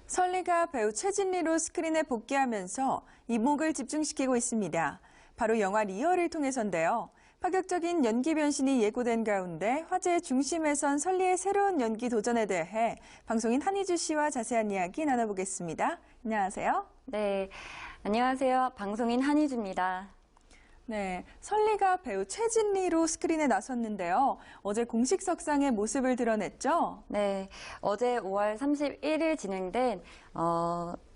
설리가 배우 최진리로 스크린에 복귀하면서 이목을 집중시키고 있습니다. 바로 영화 리얼을 통해서인데요. 파격적인 연기 변신이 예고된 가운데 화제의 중심에 선 설리의 새로운 연기 도전에 대해 방송인 한희주 씨와 자세한 이야기 나눠보겠습니다. 안녕하세요. 네, 안녕하세요. 방송인 한희주입니다. 네, 설리가 배우 최진리로 스크린에 나섰는데요. 어제 공식 석상의 모습을 드러냈죠? 네, 어제 5월 31일 진행된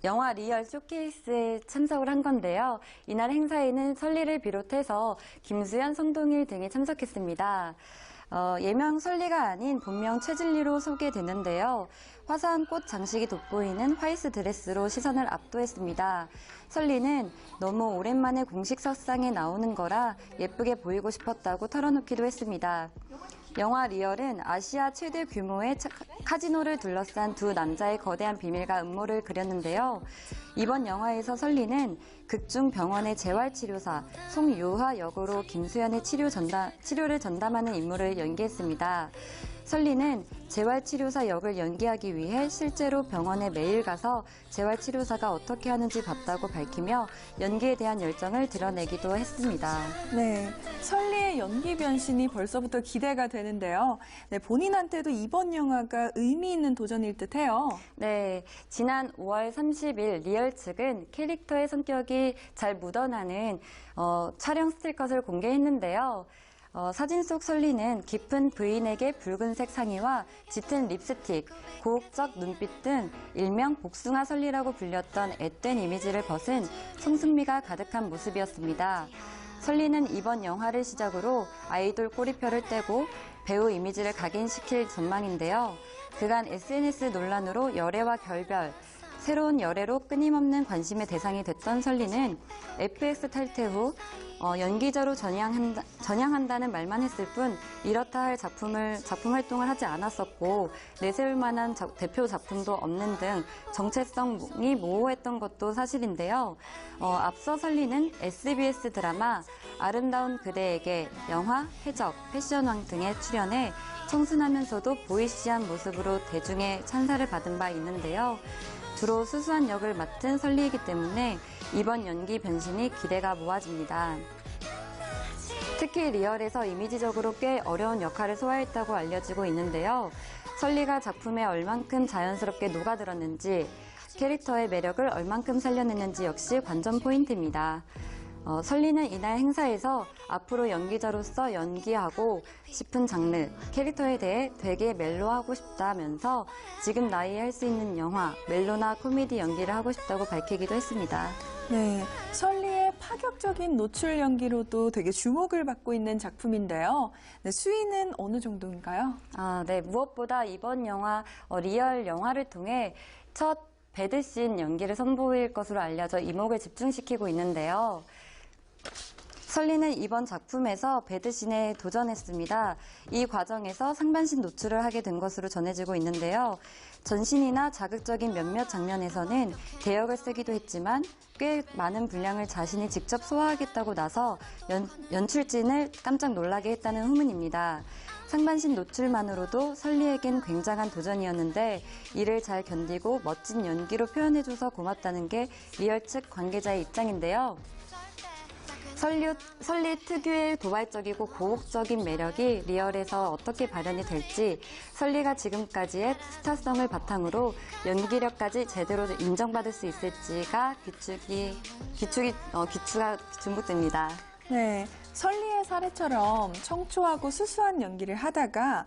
영화 리얼 쇼케이스에 참석을 한 건데요. 이날 행사에는 설리를 비롯해서 김수현, 성동일 등이 참석했습니다. 예명 설리가 아닌 본명 최진리로 소개되는데요. 화사한 꽃 장식이 돋보이는 화이트 드레스로 시선을 압도했습니다. 설리는 너무 오랜만에 공식 석상에 나오는 거라 예쁘게 보이고 싶었다고 털어놓기도 했습니다. 영화 리얼은 아시아 최대 규모의 카지노를 둘러싼 두 남자의 거대한 비밀과 음모를 그렸는데요. 이번 영화에서 설리는 극중 병원의 재활치료사 송유화 역으로 김수현의 치료를 전담하는 임무를 연기했습니다. 설리는 재활치료사 역을 연기하기 위해 실제로 병원에 매일 가서 재활치료사가 어떻게 하는지 봤다고 밝히며 연기에 대한 열정을 드러내기도 했습니다. 네, 설리의 연기 변신이 벌써부터 기대가 되는데요. 네, 본인한테도 이번 영화가 의미 있는 도전일 듯해요. 네, 지난 5월 30일 리얼 측은 캐릭터의 성격이 잘 묻어나는 촬영 스틸컷을 공개했는데요. 사진 속 설리는 깊은 브이넥의 붉은색 상의와 짙은 립스틱, 고혹적 눈빛 등 일명 복숭아 설리라고 불렸던 앳된 이미지를 벗은 청순미가 가득한 모습이었습니다. 설리는 이번 영화를 시작으로 아이돌 꼬리표를 떼고 배우 이미지를 각인시킬 전망인데요. 그간 SNS 논란으로 열애와 결별, 새로운 열애로 끊임없는 관심의 대상이 됐던 설리는 FX 탈퇴 후 연기자로 전향한다는 말만 했을 뿐 이렇다 할 작품 활동을 하지 않았었고 내세울 만한 대표 작품도 없는 등 정체성이 모호했던 것도 사실인데요. 앞서 설리는 SBS 드라마 아름다운 그대에게, 영화 해적, 패션왕 등에 출연해 청순하면서도 보이시한 모습으로 대중의 찬사를 받은 바 있는데요. 주로 수수한 역을 맡은 설리이기 때문에 이번 연기 변신이 기대가 모아집니다. 특히 리얼에서 이미지적으로 꽤 어려운 역할을 소화했다고 알려지고 있는데요. 설리가 작품에 얼만큼 자연스럽게 녹아들었는지, 캐릭터의 매력을 얼만큼 살려냈는지 역시 관전 포인트입니다. 설리는 이날 행사에서 앞으로 연기자로서 연기하고 싶은 장르, 캐릭터에 대해 되게 멜로하고 싶다면서 지금 나이에 할 수 있는 영화, 멜로나 코미디 연기를 하고 싶다고 밝히기도 했습니다. 네, 설리의 파격적인 노출 연기로도 되게 주목을 받고 있는 작품인데요. 네, 수위는 어느 정도인가요? 네, 무엇보다 이번 영화 리얼 영화를 통해 첫 배드씬 연기를 선보일 것으로 알려져 이목을 집중시키고 있는데요. 설리는 이번 작품에서 배드씬에 도전했습니다. 이 과정에서 상반신 노출을 하게 된 것으로 전해지고 있는데요. 전신이나 자극적인 몇몇 장면에서는 대역을 쓰기도 했지만 꽤 많은 분량을 자신이 직접 소화하겠다고 나서 연출진을 깜짝 놀라게 했다는 후문입니다. 상반신 노출만으로도 설리에겐 굉장한 도전이었는데 이를 잘 견디고 멋진 연기로 표현해줘서 고맙다는 게 리얼 측 관계자의 입장인데요. 설리 특유의 도발적이고 고혹적인 매력이 리얼에서 어떻게 발현이 될지, 설리가 지금까지의 스타성을 바탕으로 연기력까지 제대로 인정받을 수 있을지가 귀추가 주목됩니다. 네, 설리의 사례처럼 청초하고 수수한 연기를 하다가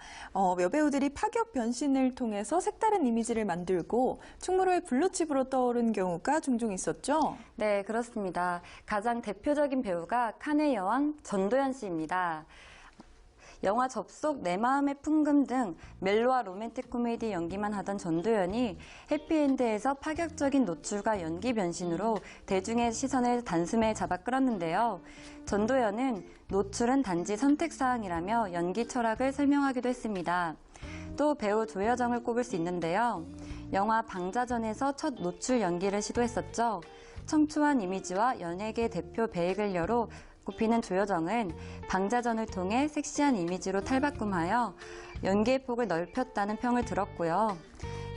여배우들이 파격 변신을 통해서 색다른 이미지를 만들고 충무로의 블루칩으로 떠오른 경우가 종종 있었죠? 네, 그렇습니다. 가장 대표적인 배우가 칸의 여왕 전도연 씨입니다. 영화 접속, 내 마음의 풍금 등 멜로와 로맨틱 코미디 연기만 하던 전도연이 해피엔드에서 파격적인 노출과 연기 변신으로 대중의 시선을 단숨에 잡아 끌었는데요. 전도연은 노출은 단지 선택사항이라며 연기 철학을 설명하기도 했습니다. 또 배우 조여정을 꼽을 수 있는데요. 영화 방자전에서 첫 노출 연기를 시도했었죠. 청초한 이미지와 연예계 대표 베이글녀로 꼽히는 조여정은 방자전을 통해 섹시한 이미지로 탈바꿈하여 연기의 폭을 넓혔다는 평을 들었고요.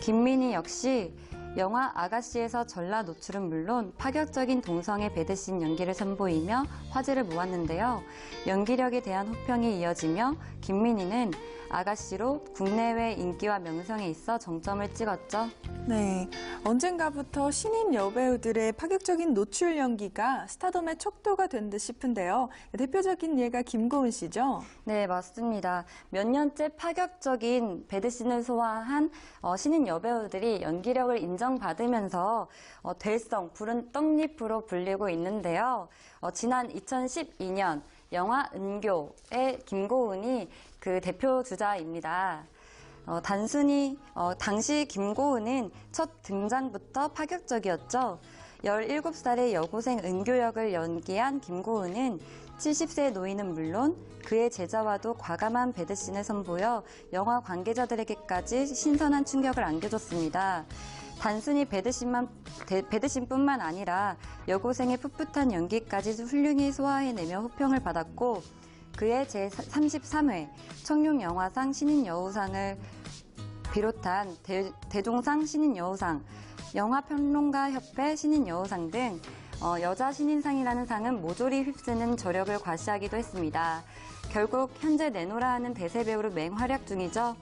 김민희 역시 영화 아가씨에서 전라 노출은 물론 파격적인 동성애 배드씬 연기를 선보이며 화제를 모았는데요. 연기력에 대한 호평이 이어지며 김민희는 아가씨로 국내외 인기와 명성에 있어 정점을 찍었죠. 네, 언젠가부터 신인 여배우들의 파격적인 노출 연기가 스타덤의 척도가 된 듯 싶은데요. 대표적인 예가 김고은 씨죠? 네, 맞습니다. 몇 년째 파격적인 배드씬을 소화한 신인 여배우들이 연기력을 인정받으면서 될성, 푸른 떡잎으로 불리고 있는데요. 지난 2012년 영화 은교의 김고은이 그 대표 주자입니다. 당시 김고은은 첫 등장부터 파격적이었죠. 17살의 여고생 은교 역을 연기한 김고은은 70세 노인은 물론 그의 제자와도 과감한 배드씬을 선보여 영화 관계자들에게까지 신선한 충격을 안겨줬습니다. 단순히 배드씬뿐만 아니라 여고생의 풋풋한 연기까지 훌륭히 소화해내며 호평을 받았고 그의 제33회 청룡영화상 신인여우상을 비롯한 대종상 신인여우상, 영화평론가협회 신인여우상 등 여자 신인상이라는 상은 모조리 휩쓰는 저력을 과시하기도 했습니다. 결국 현재 내노라 하는 대세배우로 맹활약 중이죠.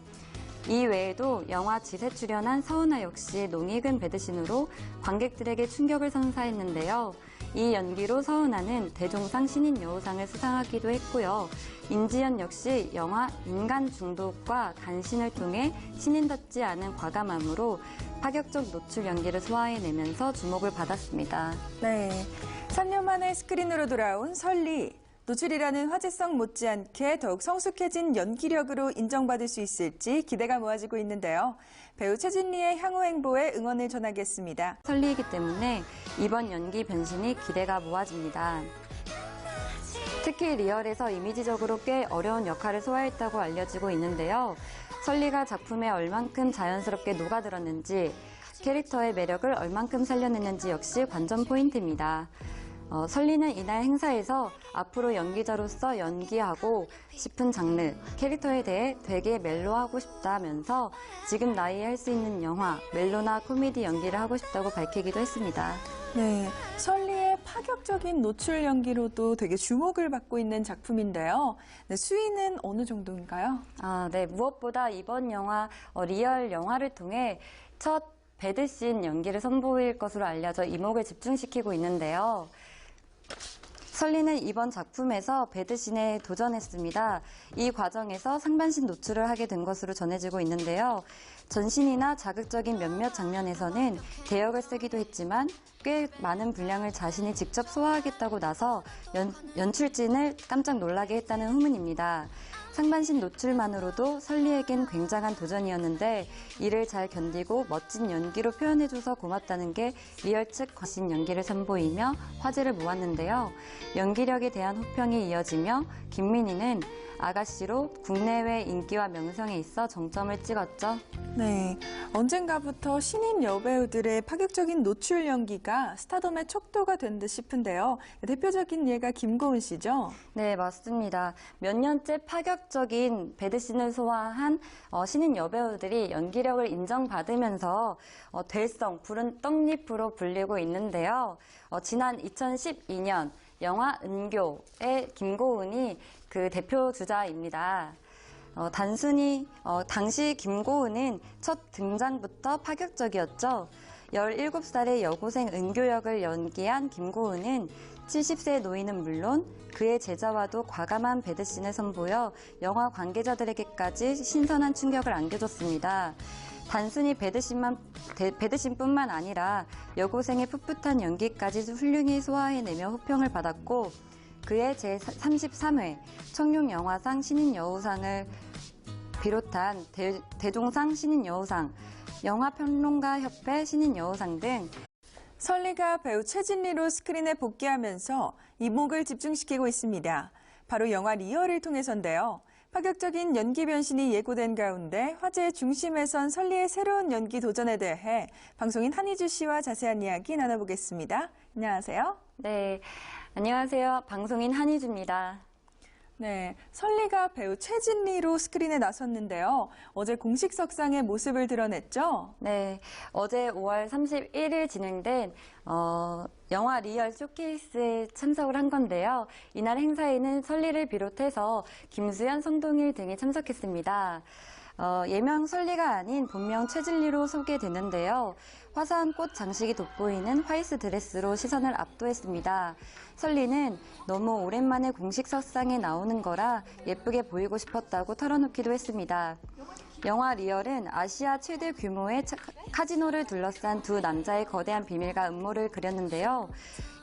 이 외에도 영화 지세 출연한 서은아 역시 농익은 배드씬으로 관객들에게 충격을 선사했는데요. 이 연기로 서은아는 대종상 신인여우상을 수상하기도 했고요. 임지연 역시 영화 인간 중독과 간신을 통해 신인답지 않은 과감함으로 파격적 노출 연기를 소화해내면서 주목을 받았습니다. 네, 3년 만에 스크린으로 돌아온 설리. 노출이라는 화제성 못지않게 더욱 성숙해진 연기력으로 인정받을 수 있을지 기대가 모아지고 있는데요. 배우 최진리의 향후 행보에 응원을 전하겠습니다. 설리이기 때문에 이번 연기 변신이 기대가 모아집니다. 특히 리얼에서 이미지적으로 꽤 어려운 역할을 소화했다고 알려지고 있는데요. 설리가 작품에 얼만큼 자연스럽게 녹아들었는지, 캐릭터의 매력을 얼만큼 살려냈는지 역시 관전 포인트입니다. 설리는 이날 행사에서 앞으로 연기자로서 연기하고 싶은 장르, 캐릭터에 대해 되게 멜로하고 싶다면서 지금 나이에 할 수 있는 영화, 멜로나 코미디 연기를 하고 싶다고 밝히기도 했습니다. 네, 설리의 파격적인 노출 연기로도 되게 주목을 받고 있는 작품인데요. 네, 수위는 어느 정도인가요? 네, 무엇보다 이번 영화 리얼 영화를 통해 첫 배드씬 연기를 선보일 것으로 알려져 이목을 집중시키고 있는데요. 설리는 이번 작품에서 배드씬에 도전했습니다. 이 과정에서 상반신 노출을 하게 된 것으로 전해지고 있는데요. 전신이나 자극적인 몇몇 장면에서는 대역을 쓰기도 했지만 꽤 많은 분량을 자신이 직접 소화하겠다고 나서 연출진을 깜짝 놀라게 했다는 후문입니다. 상반신 노출만으로도 설리에겐 굉장한 도전이었는데 이를 잘 견디고 멋진 연기로 표현해줘서 고맙다는 게 리얼 측 거신 연기를 선보이며 화제를 모았는데요. 연기력에 대한 호평이 이어지며 김민희는 아가씨로 국내외 인기와 명성에 있어 정점을 찍었죠. 네, 언젠가부터 신인 여배우들의 파격적인 노출 연기가 스타덤의 척도가 된 듯 싶은데요. 대표적인 예가 김고은 씨죠? 네, 맞습니다. 몇 년째 파격적인 배드씬을 소화한 신인 여배우들이 연기력을 인정받으면서 될성, 푸른 떡잎으로 불리고 있는데요. 지난 2012년 영화 은교의 김고은이 그 대표 주자입니다. 당시 김고은은 첫 등장부터 파격적이었죠. 17살의 여고생 은교 역을 연기한 김고은은 70세 노인은 물론 그의 제자와도 과감한 배드씬을 선보여 영화 관계자들에게까지 신선한 충격을 안겨줬습니다. 단순히 배드씬뿐만 아니라 여고생의 풋풋한 연기까지 훌륭히 소화해내며 호평을 받았고 그의 제33회 청룡영화상 신인여우상을 비롯한 대종상 신인여우상, 영화평론가협회 신인여우상 등 설리가 배우 최진리로 스크린에 복귀하면서 이목을 집중시키고 있습니다. 바로 영화 리얼을 통해서인데요. 파격적인 연기 변신이 예고된 가운데 화제의 중심에 선 설리의 새로운 연기 도전에 대해 방송인 한희주 씨와 자세한 이야기 나눠보겠습니다. 안녕하세요. 네, 안녕하세요. 방송인 한희주입니다. 네, 설리가 배우 최진리로 스크린에 나섰는데요. 어제 공식 석상의 모습을 드러냈죠? 네, 어제 5월 31일 진행된 영화 리얼 쇼케이스에 참석을 한 건데요. 이날 행사에는 설리를 비롯해서 김수현, 성동일 등이 참석했습니다. 예명 설리가 아닌 본명 최진리로 소개되는데요. 화사한 꽃 장식이 돋보이는 화이트 드레스로 시선을 압도했습니다. 설리는 너무 오랜만에 공식 석상에 나오는 거라 예쁘게 보이고 싶었다고 털어놓기도 했습니다. 영화 리얼은 아시아 최대 규모의 카지노를 둘러싼 두 남자의 거대한 비밀과 음모를 그렸는데요.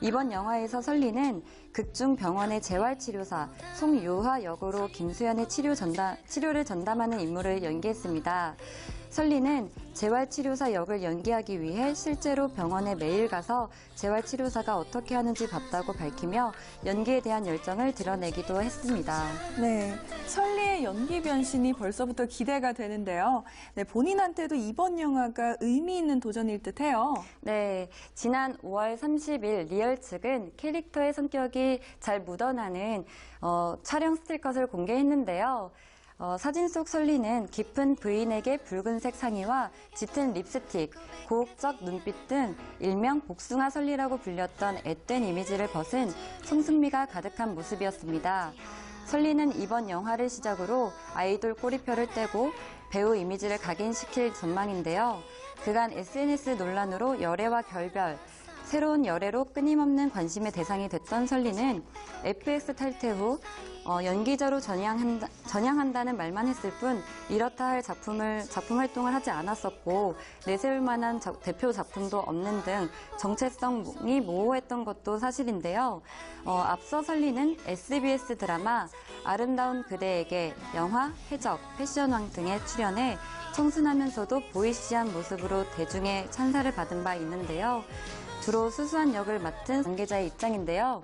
이번 영화에서 설리는 극중 병원의 재활치료사 송유화 역으로 김수현의 치료를 전담하는 임무를 연기했습니다. 설리는 재활치료사 역을 연기하기 위해 실제로 병원에 매일 가서 재활치료사가 어떻게 하는지 봤다고 밝히며 연기에 대한 열정을 드러내기도 했습니다. 네, 설리의 연기 변신이 벌써부터 기대가 되는데요. 네, 본인한테도 이번 영화가 의미 있는 도전일 듯해요. 네, 지난 5월 30일 리얼 측은 캐릭터의 성격이 잘 묻어나는 촬영 스틸컷을 공개했는데요. 사진 속 설리는 깊은 브이넥의 붉은색 상의와 짙은 립스틱, 고혹적 눈빛 등 일명 복숭아 설리라고 불렸던 앳된 이미지를 벗은 성숙미가 가득한 모습이었습니다. 설리는 이번 영화를 시작으로 아이돌 꼬리표를 떼고 배우 이미지를 각인시킬 전망인데요. 그간 SNS 논란으로 열애와 결별, 새로운 열애로 끊임없는 관심의 대상이 됐던 설리는 FX 탈퇴 후 연기자로 전향한다는 말만 했을 뿐 이렇다 할 작품 활동을 하지 않았었고 내세울 만한 대표 작품도 없는 등 정체성이 모호했던 것도 사실인데요. 앞서 설리는 SBS 드라마 아름다운 그대에게 영화, 해적, 패션왕 등에 출연해 청순하면서도 보이시한 모습으로 대중의 찬사를 받은 바 있는데요. 주로 수수한 역을 맡은 관계자의 입장인데요.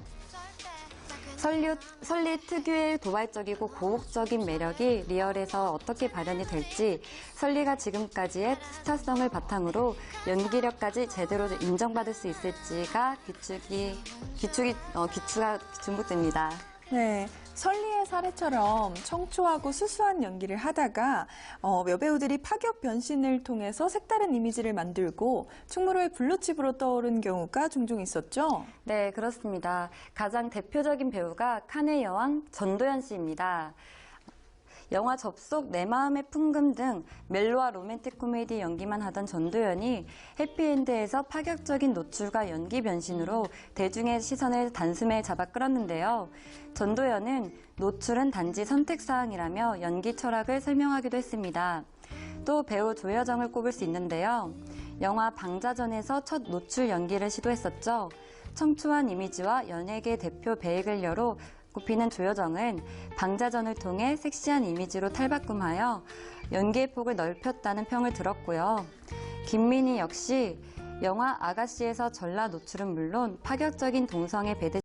설리 특유의 도발적이고 고혹적인 매력이 리얼에서 어떻게 발현이 될지, 설리가 지금까지의 스타성을 바탕으로 연기력까지 제대로 인정받을 수 있을지가 귀추가 주목됩니다. 네, 설리의 사례처럼 청초하고 수수한 연기를 하다가 여배우들이 파격 변신을 통해서 색다른 이미지를 만들고 충무로의 블루칩으로 떠오른 경우가 종종 있었죠? 네, 그렇습니다. 가장 대표적인 배우가 칸의 여왕 전도연 씨입니다. 영화 접속, 내 마음의 풍금 등 멜로와 로맨틱 코미디 연기만 하던 전도연이 해피엔드에서 파격적인 노출과 연기 변신으로 대중의 시선을 단숨에 잡아 끌었는데요. 전도연은 노출은 단지 선택사항이라며 연기 철학을 설명하기도 했습니다. 또 배우 조여정을 꼽을 수 있는데요. 영화 방자전에서 첫 노출 연기를 시도했었죠. 청초한 이미지와 연예계 대표 베이글녀로 꼽히는 조여정은 방자전을 통해 섹시한 이미지로 탈바꿈하여 연기의 폭을 넓혔다는 평을 들었고요. 김민희 역시 영화 아가씨에서 전라 노출은 물론 파격적인 동성애 배드